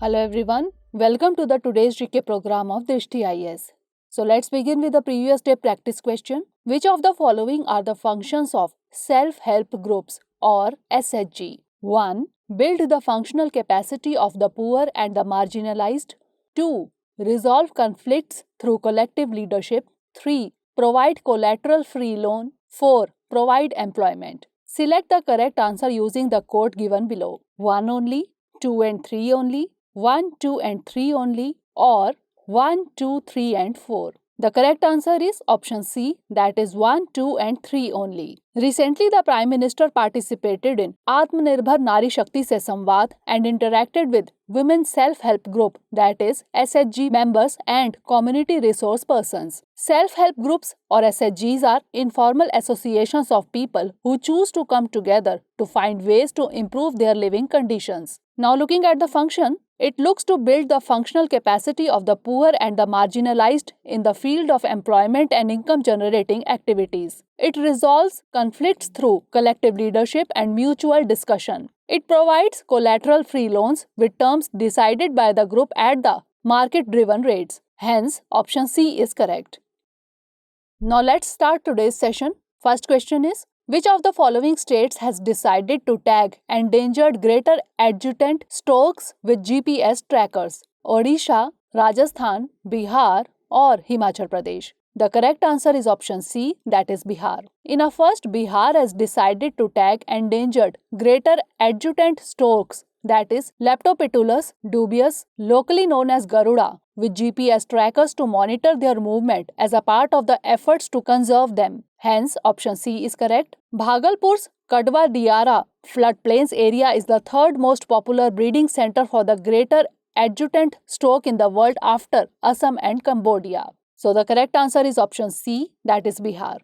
Hello everyone, welcome to the today's GK program of Drishti IS. So let's begin with the previous day practice question. Which of the following are the functions of self-help groups or SHG? 1. Build the functional capacity of the poor and the marginalized. 2. Resolve conflicts through collective leadership. 3. Provide collateral-free loan. 4. Provide employment. Select the correct answer using the code given below. 1 only, 2 and 3 only, 1, 2 and 3 only, or 1, 2, 3 and 4. The correct answer is option C, that is 1, 2 and 3 only. Recently, the Prime Minister participated in Atmanirbhar Nari Shakti Se Samvad and interacted with Women's Self-Help Group, that is SHG members and community resource persons. Self-help groups or SHGs are informal associations of people who choose to come together to find ways to improve their living conditions. Now looking at the function, it looks to build the functional capacity of the poor and the marginalized in the field of employment and income generating activities. It resolves conflicts through collective leadership and mutual discussion. It provides collateral-free loans with terms decided by the group at the market-driven rates. Hence, option C is correct. Now let's start today's session. First question is, which of the following states has decided to tag endangered greater adjutant storks with GPS trackers? Odisha, Rajasthan, Bihar, or Himachal Pradesh? The correct answer is option C, that is Bihar. In a first, Bihar has decided to tag endangered greater adjutant storks, that is Leptopetulus dubius, locally known as Garuda, with GPS trackers to monitor their movement as a part of the efforts to conserve them. Hence, option C is correct. Bhagalpur's Kadwa Diara floodplains area is the third most popular breeding center for the greater adjutant stork in the world after Assam and Cambodia. So the correct answer is option C, that is Bihar.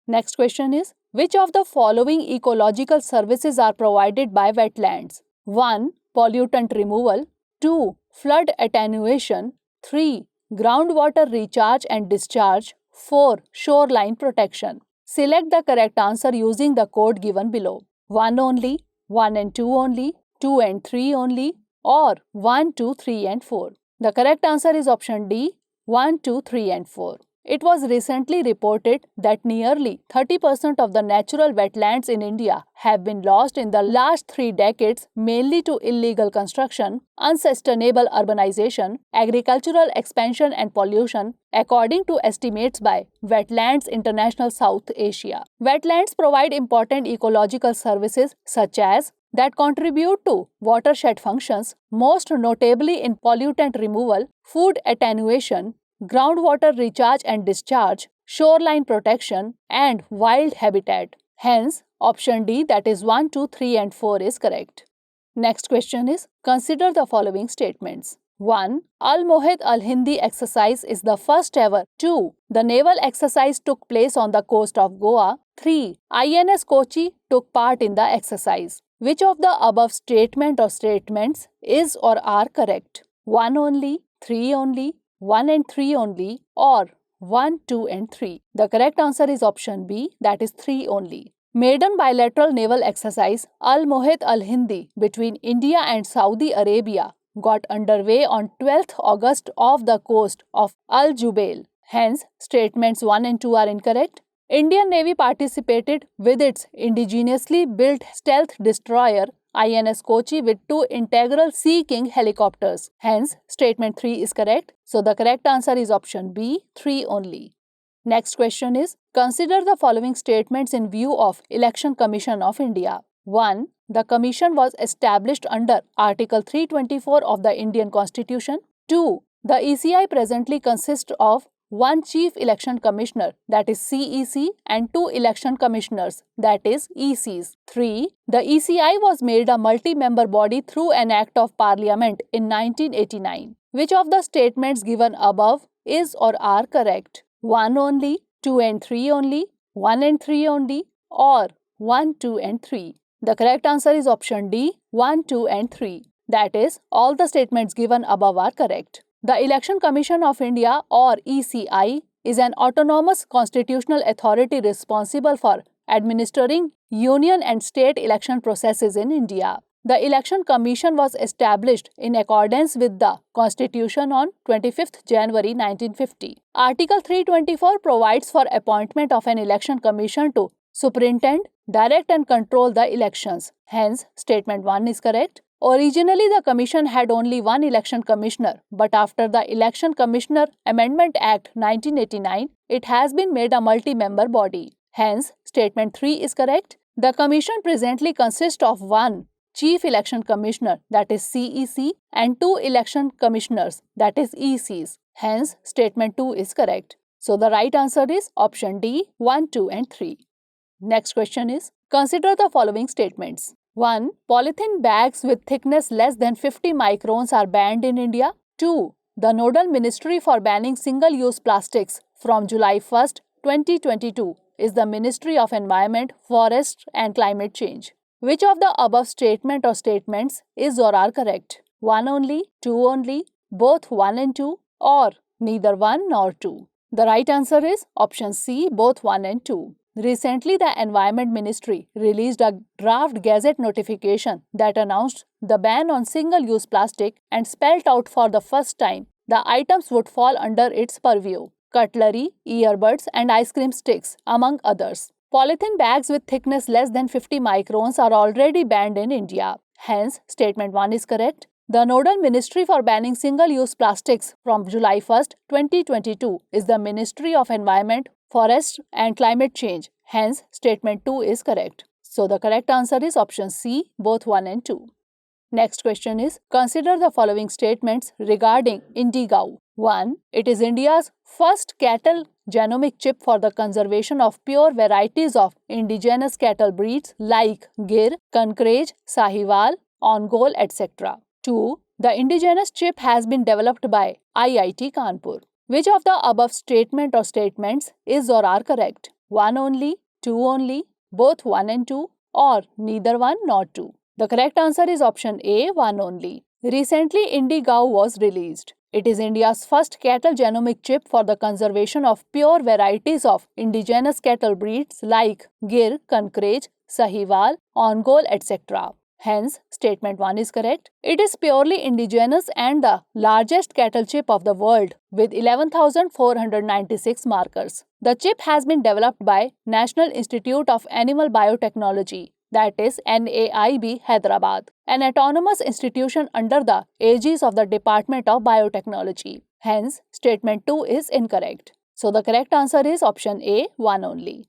Next question is, which of the following ecological services are provided by wetlands? 1. Pollutant removal. 2. Flood attenuation. 3. Groundwater recharge and discharge. 4. Shoreline protection. Select the correct answer using the code given below. 1 only, 1 and 2 only, 2 and 3 only, or 1, 2, 3 and 4. The correct answer is option D, 1, 2, 3 and 4. It was recently reported that nearly 30% of the natural wetlands in India have been lost in the last 3 decades, mainly to illegal construction, unsustainable urbanization, agricultural expansion and pollution, according to estimates by Wetlands International South Asia. Wetlands provide important ecological services such as that contribute to watershed functions, most notably in pollutant removal, food attenuation, groundwater recharge and discharge, shoreline protection, and wild habitat. Hence, option D, that is 1, 2, 3 and 4 is correct. Next question is, consider the following statements. 1. Al Mohid Al Hindi exercise is the first ever. 2. The naval exercise took place on the coast of Goa. 3. INS Kochi took part in the exercise. Which of the above statement or statements is or are correct? 1 only, 3 only, 1 and 3 only, or 1, 2 and 3. The correct answer is option B, that is 3 only. Maiden bilateral naval exercise Al Mohid Al Hindi between India and Saudi Arabia got underway on 12th August off the coast of Al Jubail. Hence, statements 1 and 2 are incorrect. Indian Navy participated with its indigenously built stealth destroyer INS Kochi with 2 Integral Sea King helicopters. Hence, statement 3 is correct. So, the correct answer is option B, 3 only. Next question is, consider the following statements in view of Election Commission of India. 1. The commission was established under Article 324 of the Indian Constitution. 2. The ECI presently consists of 1 Chief Election Commissioner, that is CEC, and 2 Election Commissioners, that is ECs. 3. The ECI was made a multi-member body through an Act of Parliament in 1989. Which of the statements given above is or are correct? 1 only, 2 and 3 only, 1 and 3 only, or 1, 2 and 3. The correct answer is option D, 1, 2 and 3. That is, all the statements given above are correct. The Election Commission of India or ECI is an autonomous constitutional authority responsible for administering union and state election processes in India. The Election Commission was established in accordance with the Constitution on 25th January 1950. Article 324 provides for appointment of an election commission to superintend, direct and control the elections. Hence, statement 1 is correct. Originally, the commission had only one election commissioner, but after the Election Commissioner Amendment Act 1989, it has been made a multi-member body. Hence, statement 3 is correct. The commission presently consists of one Chief Election Commissioner, that is CEC, and two election commissioners, that is ECs. Hence, statement 2 is correct. So, the right answer is option D, 1, 2 and 3. Next question is, consider the following statements. 1. Polythene bags with thickness less than 50 microns are banned in India. 2. The nodal ministry for banning single-use plastics from July 1st, 2022 is the Ministry of Environment, Forest and Climate Change. Which of the above statement or statements is or are correct? 1 only, 2 only, both 1 and 2, or neither 1 nor 2? The right answer is option C, both 1 and 2. Recently, the Environment Ministry released a draft gazette notification that announced the ban on single-use plastic and spelled out for the first time the items would fall under its purview: cutlery, earbuds, and ice cream sticks, among others. Polythene bags with thickness less than 50 microns are already banned in India. Hence, statement 1 is correct. The nodal ministry for banning single-use plastics from July 1st, 2022 is the Ministry of Environment, Forest and Climate Change. Hence, statement 2 is correct. So, the correct answer is option C, both 1 and 2. Next question is, consider the following statements regarding Indigo. 1. It is India's first cattle genomic chip for the conservation of pure varieties of indigenous cattle breeds like Gir, Kankraj, Sahiwal, Ongole, etc. 2. The indigenous chip has been developed by IIT Kanpur. Which of the above statement or statements is or are correct? 1 only, 2 only, both 1 and 2, or neither 1 nor 2? The correct answer is option A, 1 only. Recently, Indigo was released. It is India's first cattle genomic chip for the conservation of pure varieties of indigenous cattle breeds like Gir, Kankraj, Sahiwal, Ongole, etc. Hence, statement 1 is correct. It is purely indigenous and the largest cattle chip of the world with 11,496 markers. The chip has been developed by National Institute of Animal Biotechnology, that is NAIB, Hyderabad, an autonomous institution under the aegis of the Department of Biotechnology. Hence, statement 2 is incorrect. So, the correct answer is option A, 1 only.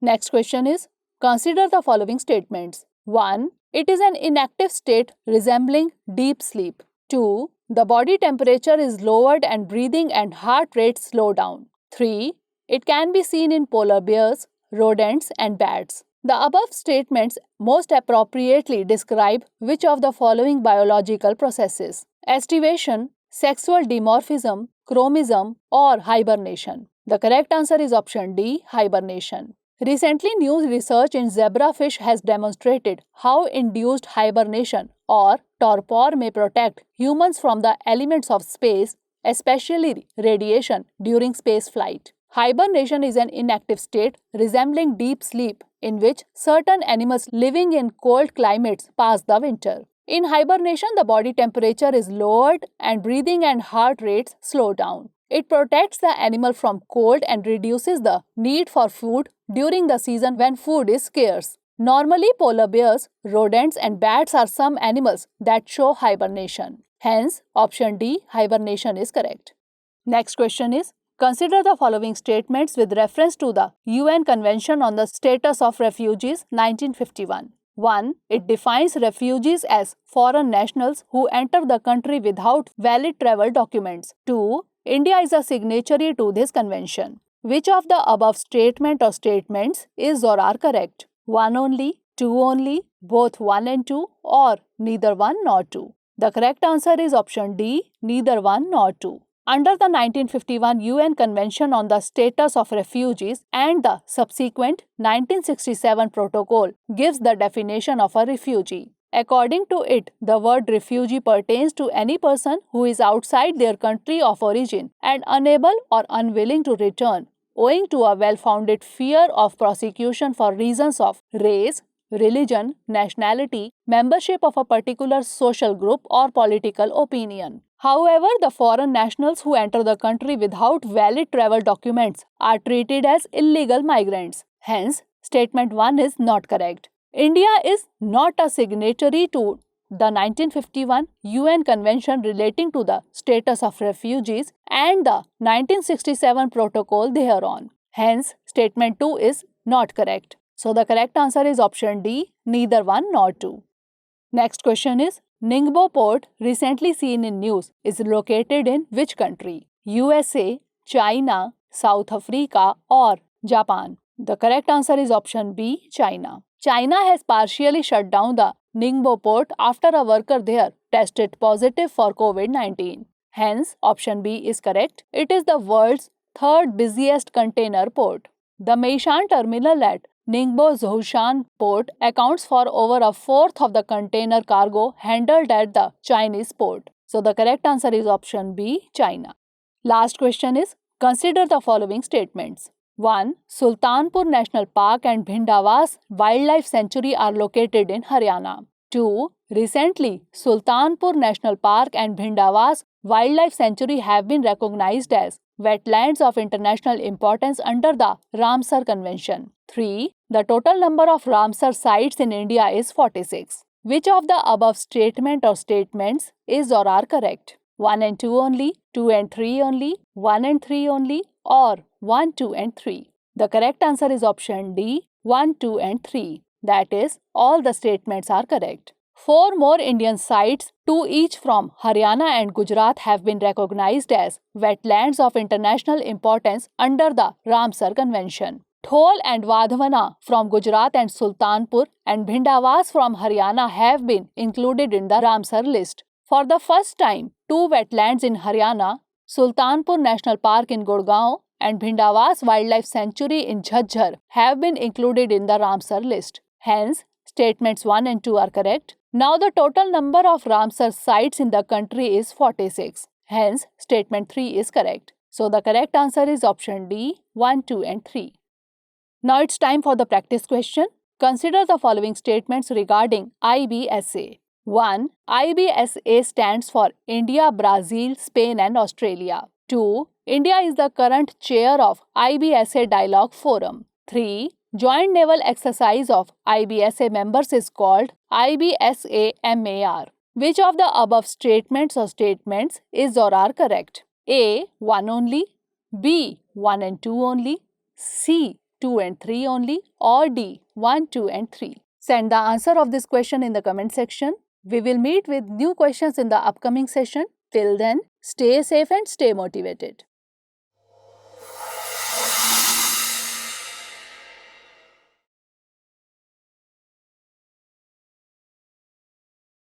Next question is, consider the following statements. 1. It is an inactive state resembling deep sleep. 2. The body temperature is lowered and breathing and heart rate slow down. 3. It can be seen in polar bears, rodents, and bats. The above statements most appropriately describe which of the following biological processes: estivation, sexual dimorphism, chromism, or hibernation. The correct answer is option D, hibernation. Recently, new research in zebrafish has demonstrated how induced hibernation or torpor may protect humans from the elements of space, especially radiation, during space flight. Hibernation is an inactive state resembling deep sleep in which certain animals living in cold climates pass the winter. In hibernation, the body temperature is lowered and breathing and heart rates slow down. It protects the animal from cold and reduces the need for food during the season when food is scarce. Normally, polar bears, rodents, and bats are some animals that show hibernation. Hence, option D, hibernation is correct. Next question is, consider the following statements with reference to the UN Convention on the Status of Refugees, 1951. 1. It defines refugees as foreign nationals who enter the country without valid travel documents. 2. India is a signatory to this convention. Which of the above statement or statements is or are correct? 1 only, 2 only, both 1 and 2, or neither 1 nor 2? The correct answer is option D, neither 1 nor 2. Under the 1951 UN Convention on the Status of Refugees and the subsequent 1967 Protocol gives the definition of a refugee. According to it, the word refugee pertains to any person who is outside their country of origin and unable or unwilling to return, owing to a well-founded fear of prosecution for reasons of race, religion, nationality, membership of a particular social group, or political opinion. However, the foreign nationals who enter the country without valid travel documents are treated as illegal migrants. Hence, statement 1 is not correct. India is not a signatory to the 1951 UN Convention relating to the status of refugees and the 1967 protocol thereon. Hence, statement 2 is not correct. So, the correct answer is option D, neither 1 nor 2. Next question is, Ningbo port, recently seen in news, is located in which country? USA, China, South Africa, or Japan? The correct answer is option B, China. China has partially shut down the Ningbo port after a worker there tested positive for COVID-19. Hence, option B is correct. It is the world's third busiest container port. The Meishan terminal at Ningbo Zhoushan port accounts for over a fourth of the container cargo handled at the Chinese port. So, the correct answer is option B, China. Last question is, consider the following statements. 1. Sultanpur National Park and Bhindawas Wildlife Sanctuary are located in Haryana. 2. Recently, Sultanpur National Park and Bhindawas Wildlife Sanctuary have been recognized as wetlands of international importance under the Ramsar Convention. 3. The total number of Ramsar sites in India is 46. Which of the above statement or statements is or are correct? 1 and 2 only, 2 and 3 only, 1 and 3 only, or 1, 2 and 3. The correct answer is option D, 1, 2 and 3. That is, all the statements are correct. 4 more Indian sites, 2 each from Haryana and Gujarat, have been recognized as wetlands of international importance under the Ramsar Convention. Thol and Vadhavana from Gujarat and Sultanpur and Bhindawas from Haryana have been included in the Ramsar list. For the first time, 2 wetlands in Haryana, Sultanpur National Park in Gurgaon and Bhindawas Wildlife Sanctuary in Jhajjar, have been included in the Ramsar list. Hence, statements 1 and 2 are correct. Now, the total number of Ramsar sites in the country is 46. Hence, statement 3 is correct. So, the correct answer is option D, 1, 2 and 3. Now, it's time for the practice question. Consider the following statements regarding IBSA. 1. IBSA stands for India, Brazil, Spain and Australia. 2. India is the current chair of IBSA Dialogue Forum. 3. Joint naval exercise of IBSA members is called IBSA MAR. Which of the above statements or statements is or are correct? A. 1 only, B. 1 and 2 only, C. 2 and 3 only, or D. 1, 2 and 3. Send the answer of this question in the comment section. We will meet with new questions in the upcoming session. Till then, stay safe and stay motivated.